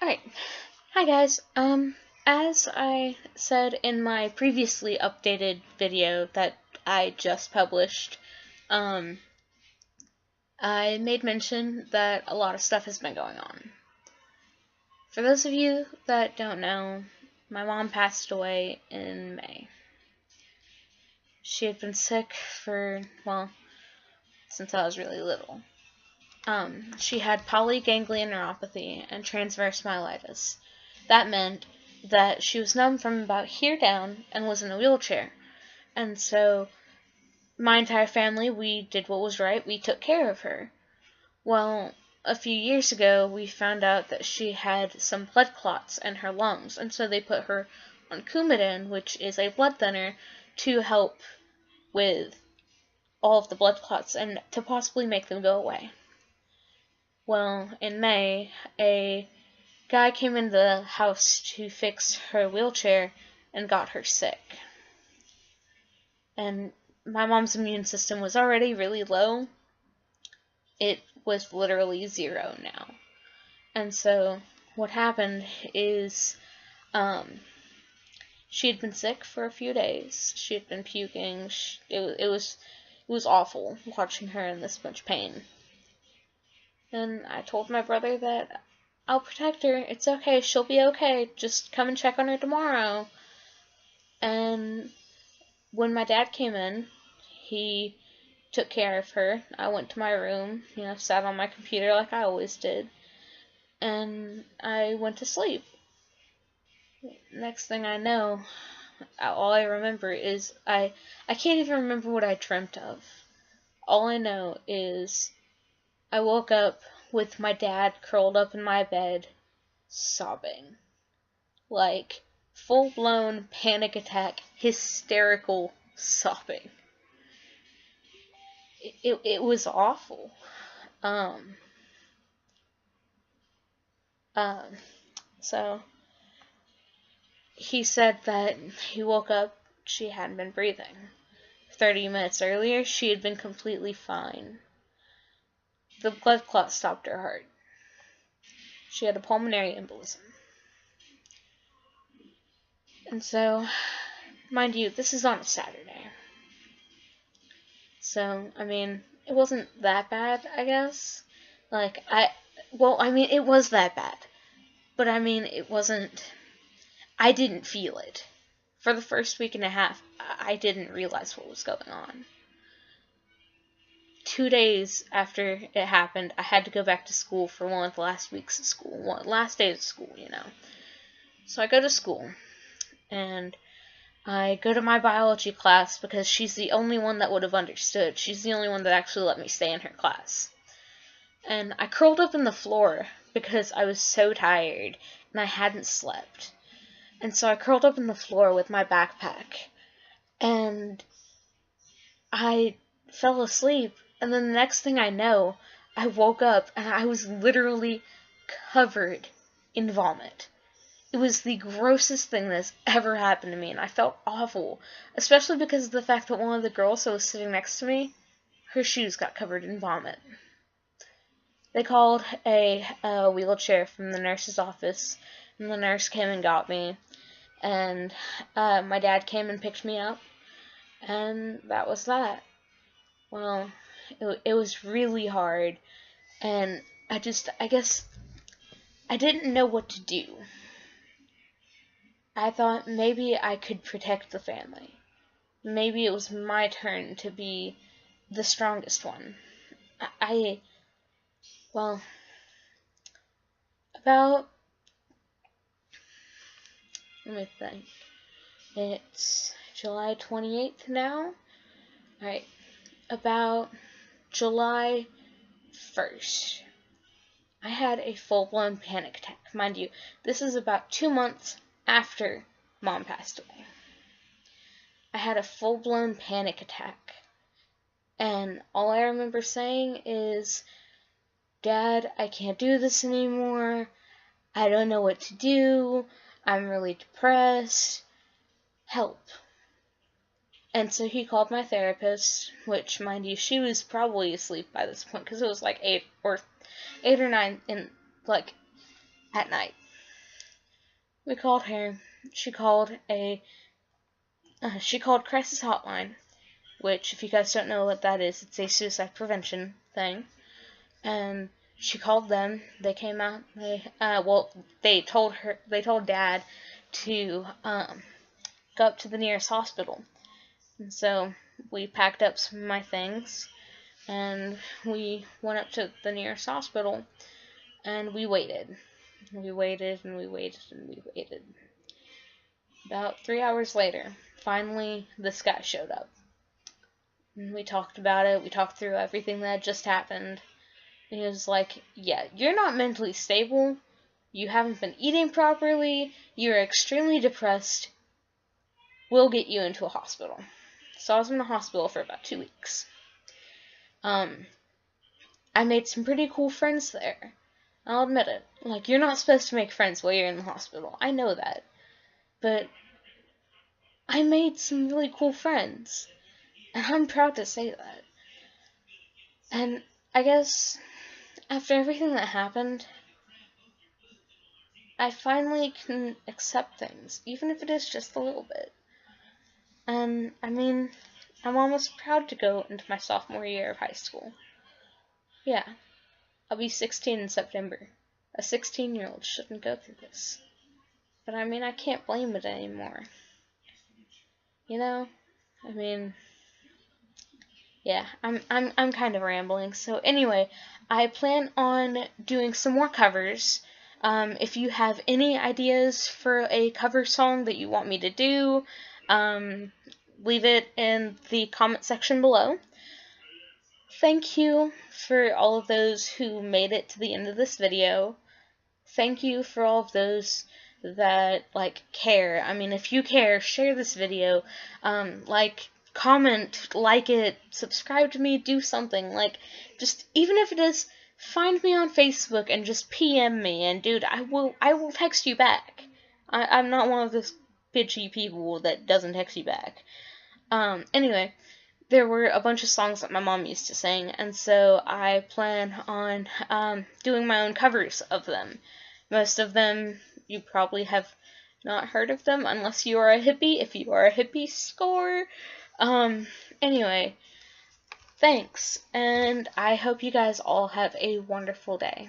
Alright, hi guys. As I said in my previously updated video that I just published, I made mention that a lot of stuff has been going on. For those of you that don't know, my mom passed away in May. She had been sick for, since I was really little. She had polyganglion neuropathy and transverse myelitis. That meant that she was numb from about here down and was in a wheelchair. And so my entire family, we did what was right. We took care of her. Well, a few years ago, we found out that she had some blood clots in her lungs, and so they put her on Coumadin, which is a blood thinner, to help with all of the blood clots and to possibly make them go away. Well, in May, a guy came into the house to fix her wheelchair and got her sick. And my mom's immune system was already really low. It was literally 0 now. And so what happened is she had been sick for a few days. She had been puking. It was awful watching her in this much pain. And I told my brother that I'll protect her. It's okay. She'll be okay. Just come and check on her tomorrow. And when my dad came in, he took care of her. I went to my room, sat on my computer like I always did. And I went to sleep. Next thing I know, all I remember is I can't even remember what I dreamt of. All I know is I woke up with my dad curled up in my bed, sobbing. Like, full-blown panic attack, hysterical sobbing. It was awful. So, he said that he woke up, she hadn't been breathing. 30 minutes earlier, she had been completely fine. The blood clot stopped her heart. She had a pulmonary embolism. And so, mind you, this is on a Saturday. So, it wasn't that bad, I guess. It was that bad. But, it wasn't... I didn't feel it. For the first week and a half, I didn't realize what was going on. 2 days after it happened, I had to go back to school for one of the last weeks of school, last days of school, So I go to school, and I go to my biology class because she's the only one that would have understood. She's the only one that actually let me stay in her class. And I curled up in the floor because I was so tired, and I hadn't slept. And so I curled up in the floor with my backpack, and I fell asleep. And then the next thing I know, I woke up and I was literally covered in vomit. It was the grossest thing that's ever happened to me, and I felt awful, especially because of the fact that one of the girls that was sitting next to me, her shoes got covered in vomit. They called a wheelchair from the nurse's office, and the nurse came and got me, and my dad came and picked me up, and that was that. Well, it was really hard, and I guess I didn't know what to do. I thought maybe I could protect the family. Maybe it was my turn to be the strongest one. Let me think. It's July 28th now? Alright. About July 1st, I had a full-blown panic attack. Mind you, this is about 2 months after Mom passed away. I had a full-blown panic attack. And all I remember saying is, Dad, I can't do this anymore. I don't know what to do. I'm really depressed. Help. And so he called my therapist, which, mind you, she was probably asleep by this point, because it was like 8 or 9 at night. We called her. She called Crisis Hotline, which, if you guys don't know what that is, it's a suicide prevention thing. And she called them. They came out. They told Dad to go up to the nearest hospital. And so we packed up some of my things, and we went up to the nearest hospital, and we waited. We waited, and we waited, and we waited. About 3 hours later, finally, this guy showed up. And we talked about it. We talked through everything that had just happened. And he was like, yeah, you're not mentally stable. You haven't been eating properly. You're extremely depressed. We'll get you into a hospital. So I was in the hospital for about 2 weeks. I made some pretty cool friends there. I'll admit it. Like, you're not supposed to make friends while you're in the hospital. I know that. But I made some really cool friends. And I'm proud to say that. And I guess after everything that happened, I finally can accept things, even if it is just a little bit. And, I mean, I'm almost proud to go into my sophomore year of high school. Yeah, I'll be 16 in September. A 16-year-old shouldn't go through this. But, I mean, I can't blame it anymore. You know? I mean, yeah, I'm kind of rambling. So, anyway, I plan on doing some more covers. If you have any ideas for a cover song that you want me to do, leave it in the comment section below. Thank you for all of those who made it to the end of this video. Thank you for all of those that, care. I mean, if you care, share this video. Comment, like it, subscribe to me, do something. Just, even if it is, find me on Facebook and just PM me, and dude, I will text you back. I'm not one of those bitchy people that doesn't text you back. Anyway, there were a bunch of songs that my mom used to sing, and so I plan on doing my own covers of them. Most of them, you probably have not heard of them unless you are a hippie. If you are a hippie, score! Anyway, thanks, and I hope you guys all have a wonderful day.